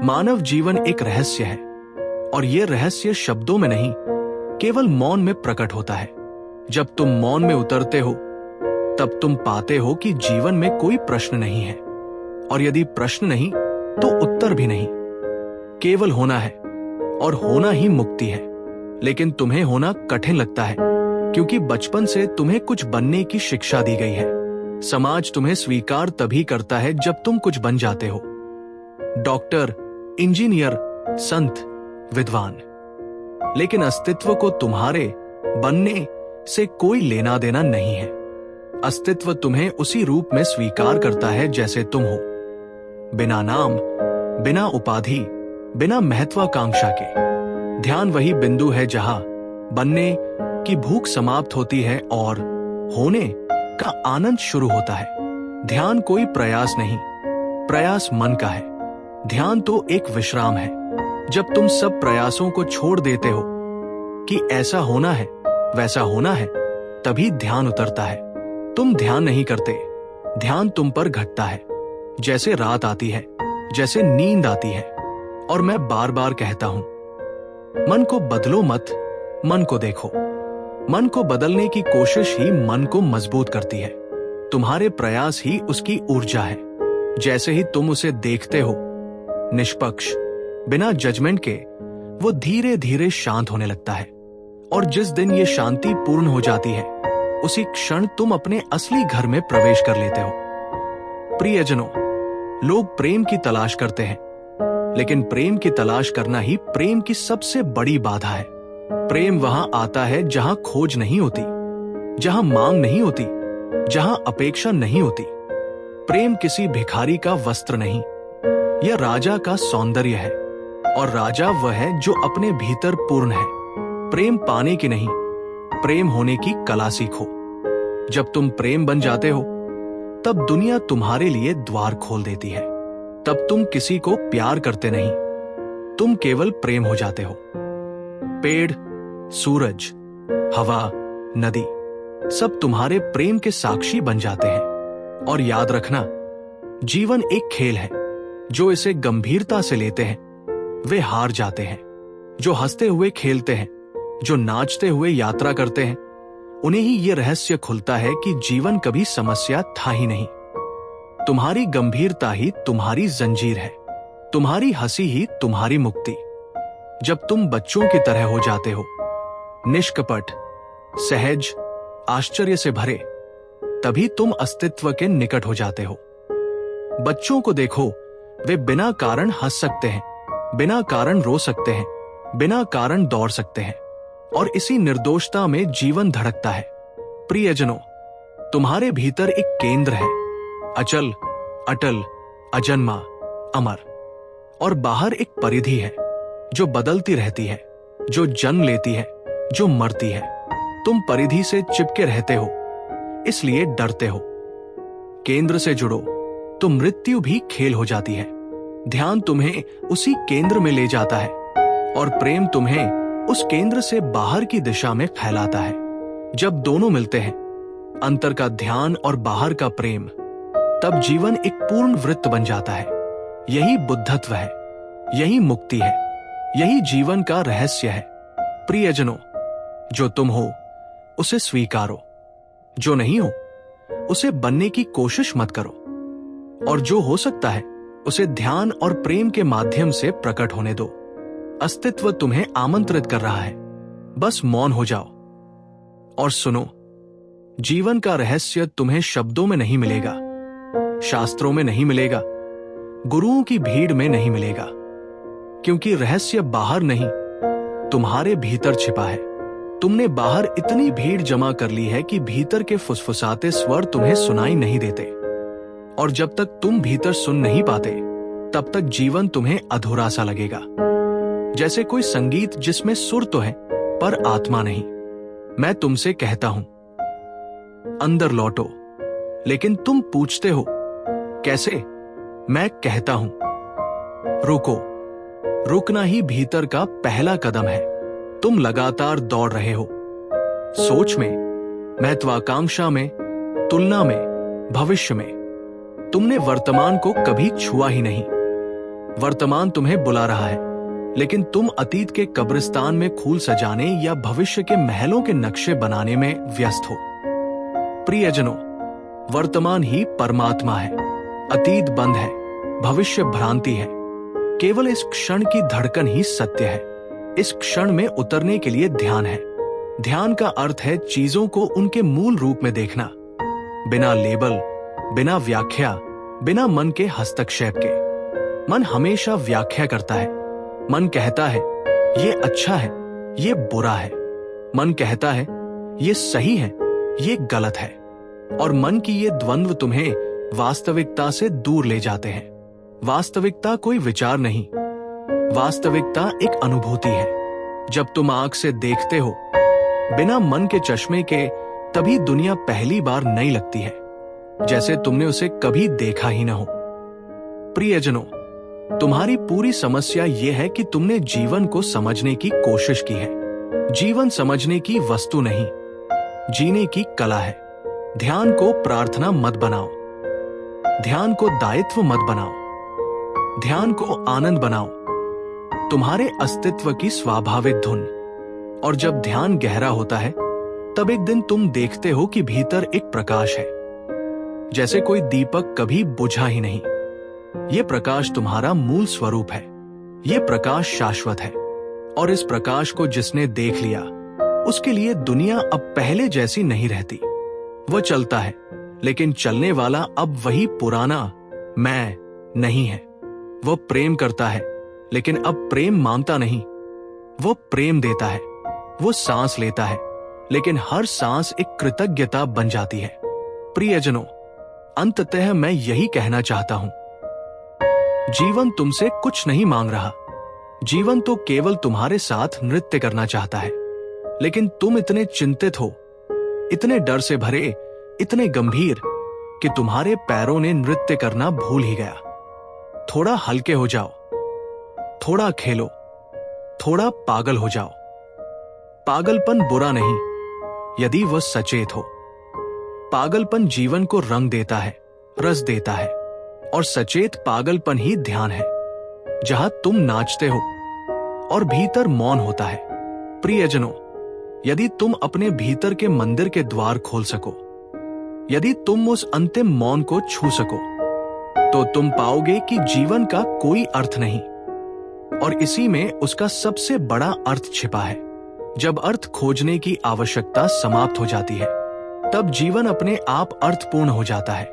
मानव जीवन एक रहस्य है और यह रहस्य शब्दों में नहीं, केवल मौन में प्रकट होता है। जब तुम मौन में उतरते हो तब तुम पाते हो कि जीवन में कोई प्रश्न नहीं है, और यदि प्रश्न नहीं तो उत्तर भी नहीं। केवल होना है, और होना ही मुक्ति है। लेकिन तुम्हें होना कठिन लगता है क्योंकि बचपन से तुम्हें कुछ बनने की शिक्षा दी गई है। समाज तुम्हें स्वीकार तभी करता है जब तुम कुछ बन जाते हो, डॉक्टर, इंजीनियर, संत, विद्वान। लेकिन अस्तित्व को तुम्हारे बनने से कोई लेना देना नहीं है। अस्तित्व तुम्हें उसी रूप में स्वीकार करता है जैसे तुम हो, बिना नाम, बिना उपाधि, बिना महत्वाकांक्षा के। ध्यान वही बिंदु है जहां बनने की भूख समाप्त होती है और होने का आनंद शुरू होता है। ध्यान कोई प्रयास नहीं, प्रयास मन का है। ध्यान तो एक विश्राम है। जब तुम सब प्रयासों को छोड़ देते हो कि ऐसा होना है, वैसा होना है, तभी ध्यान उतरता है। तुम ध्यान नहीं करते, ध्यान तुम पर घटता है। जैसे रात आती है, जैसे नींद आती है। और मैं बार बार कहता हूं, मन को बदलो मत, मन को देखो। मन को बदलने की कोशिश ही मन को मजबूत करती है। तुम्हारे प्रयास ही उसकी ऊर्जा है। जैसे ही तुम उसे देखते हो, निष्पक्ष, बिना जजमेंट के, वो धीरे धीरे शांत होने लगता है। और जिस दिन ये शांति पूर्ण हो जाती है, उसी क्षण तुम अपने असली घर में प्रवेश कर लेते हो। प्रियजनों, लोग प्रेम की तलाश करते हैं, लेकिन प्रेम की तलाश करना ही प्रेम की सबसे बड़ी बाधा है। प्रेम वहां आता है जहां खोज नहीं होती, जहां मांग नहीं होती, जहां अपेक्षा नहीं होती। प्रेम किसी भिखारी का वस्त्र नहीं, यह राजा का सौंदर्य है, और राजा वह है जो अपने भीतर पूर्ण है। प्रेम पाने की नहीं, प्रेम होने की कला सीखो। जब तुम प्रेम बन जाते हो, तब दुनिया तुम्हारे लिए द्वार खोल देती है। तब तुम किसी को प्यार करते नहीं, तुम केवल प्रेम हो जाते हो। पेड़, सूरज, हवा, नदी, सब तुम्हारे प्रेम के साक्षी बन जाते हैं। और याद रखना, जीवन एक खेल है। जो इसे गंभीरता से लेते हैं वे हार जाते हैं। जो हंसते हुए खेलते हैं, जो नाचते हुए यात्रा करते हैं, उन्हें ही यह रहस्य खुलता है कि जीवन कभी समस्या था ही नहीं। तुम्हारी गंभीरता ही तुम्हारी जंजीर है, तुम्हारी हंसी ही तुम्हारी मुक्ति। जब तुम बच्चों की तरह हो जाते हो, निष्कपट, सहज, आश्चर्य से भरे, तभी तुम अस्तित्व के निकट हो जाते हो। बच्चों को देखो, वे बिना कारण हंस सकते हैं, बिना कारण रो सकते हैं, बिना कारण दौड़ सकते हैं, और इसी निर्दोषता में जीवन धड़कता है। प्रियजनों, तुम्हारे भीतर एक केंद्र है, अचल, अटल, अजन्मा, अमर। और बाहर एक परिधि है जो बदलती रहती है, जो जन्म लेती है, जो मरती है। तुम परिधि से चिपके रहते हो, इसलिए डरते हो। केंद्र से जुड़ो तो मृत्यु भी खेल हो जाती है। ध्यान तुम्हें उसी केंद्र में ले जाता है, और प्रेम तुम्हें उस केंद्र से बाहर की दिशा में फैलाता है। जब दोनों मिलते हैं, अंतर का ध्यान और बाहर का प्रेम, तब जीवन एक पूर्ण वृत्त बन जाता है। यही बुद्धत्व है, यही मुक्ति है, यही जीवन का रहस्य है। प्रियजनों, जो तुम हो उसे स्वीकारो, जो नहीं हो उसे बनने की कोशिश मत करो, और जो हो सकता है उसे ध्यान और प्रेम के माध्यम से प्रकट होने दो। अस्तित्व तुम्हें आमंत्रित कर रहा है, बस मौन हो जाओ और सुनो। जीवन का रहस्य तुम्हें शब्दों में नहीं मिलेगा, शास्त्रों में नहीं मिलेगा, गुरुओं की भीड़ में नहीं मिलेगा, क्योंकि रहस्य बाहर नहीं, तुम्हारे भीतर छिपा है। तुमने बाहर इतनी भीड़ जमा कर ली है कि भीतर के फुसफुसाते स्वर तुम्हें सुनाई नहीं देते, और जब तक तुम भीतर सुन नहीं पाते, तब तक जीवन तुम्हें अधूरा सा लगेगा। जैसे कोई संगीत जिसमें सुर तो है पर आत्मा नहीं। मैं तुमसे कहता हूं, अंदर लौटो, लेकिन तुम पूछते हो कैसे? मैं कहता हूं, रुको। रुकना ही भीतर का पहला कदम है। तुम लगातार दौड़ रहे हो, सोच में, महत्वाकांक्षा में, तुलना में, भविष्य में। तुमने वर्तमान को कभी छुआ ही नहीं। वर्तमान तुम्हें बुला रहा है, लेकिन तुम अतीत के कब्रिस्तान में फूल सजाने या भविष्य के महलों के नक्शे बनाने में व्यस्त हो। प्रियजनों, वर्तमान ही परमात्मा है, अतीत बंद है, भविष्य भ्रांति है। केवल इस क्षण की धड़कन ही सत्य है। इस क्षण में उतरने के लिए ध्यान है। ध्यान का अर्थ है चीजों को उनके मूल रूप में देखना, बिना लेबल, बिना व्याख्या, बिना मन के हस्तक्षेप के। मन हमेशा व्याख्या करता है। मन कहता है ये अच्छा है, ये बुरा है। मन कहता है ये सही है, ये गलत है। और मन की ये द्वंद्व तुम्हें वास्तविकता से दूर ले जाते हैं। वास्तविकता कोई विचार नहीं, वास्तविकता एक अनुभूति है। जब तुम आंख से देखते हो बिना मन के चश्मे के, तभी दुनिया पहली बार नई लगती है, जैसे तुमने उसे कभी देखा ही न हो। प्रियजनों, तुम्हारी पूरी समस्या यह है कि तुमने जीवन को समझने की कोशिश की है। जीवन समझने की वस्तु नहीं, जीने की कला है। ध्यान को प्रार्थना मत बनाओ, ध्यान को दायित्व मत बनाओ, ध्यान को आनंद बनाओ, तुम्हारे अस्तित्व की स्वाभाविक धुन। और जब ध्यान गहरा होता है, तब एक दिन तुम देखते हो कि भीतर एक प्रकाश है, जैसे कोई दीपक कभी बुझा ही नहीं। यह प्रकाश तुम्हारा मूल स्वरूप है। यह प्रकाश शाश्वत है, और इस प्रकाश को जिसने देख लिया, उसके लिए दुनिया अब पहले जैसी नहीं रहती। वह चलता है, लेकिन चलने वाला अब वही पुराना मैं नहीं है। वह प्रेम करता है, लेकिन अब प्रेम मांगता नहीं, वह प्रेम देता है। वो सांस लेता है, लेकिन हर सांस एक कृतज्ञता बन जाती है। प्रियजनों, अंततः मैं यही कहना चाहता हूं, जीवन तुमसे कुछ नहीं मांग रहा। जीवन तो केवल तुम्हारे साथ नृत्य करना चाहता है, लेकिन तुम इतने चिंतित हो, इतने डर से भरे, इतने गंभीर कि तुम्हारे पैरों ने नृत्य करना भूल ही गया। थोड़ा हल्के हो जाओ, थोड़ा खेलो, थोड़ा पागल हो जाओ। पागलपन बुरा नहीं, यदि वह सचेत हो। पागलपन जीवन को रंग देता है, रस देता है, और सचेत पागलपन ही ध्यान है, जहां तुम नाचते हो और भीतर मौन होता है। प्रियजनों, यदि तुम अपने भीतर के मंदिर के द्वार खोल सको, यदि तुम उस अंतिम मौन को छू सको, तो तुम पाओगे कि जीवन का कोई अर्थ नहीं, और इसी में उसका सबसे बड़ा अर्थ छिपा है। जब अर्थ खोजने की आवश्यकता समाप्त हो जाती है, तब जीवन अपने आप अर्थपूर्ण हो जाता है।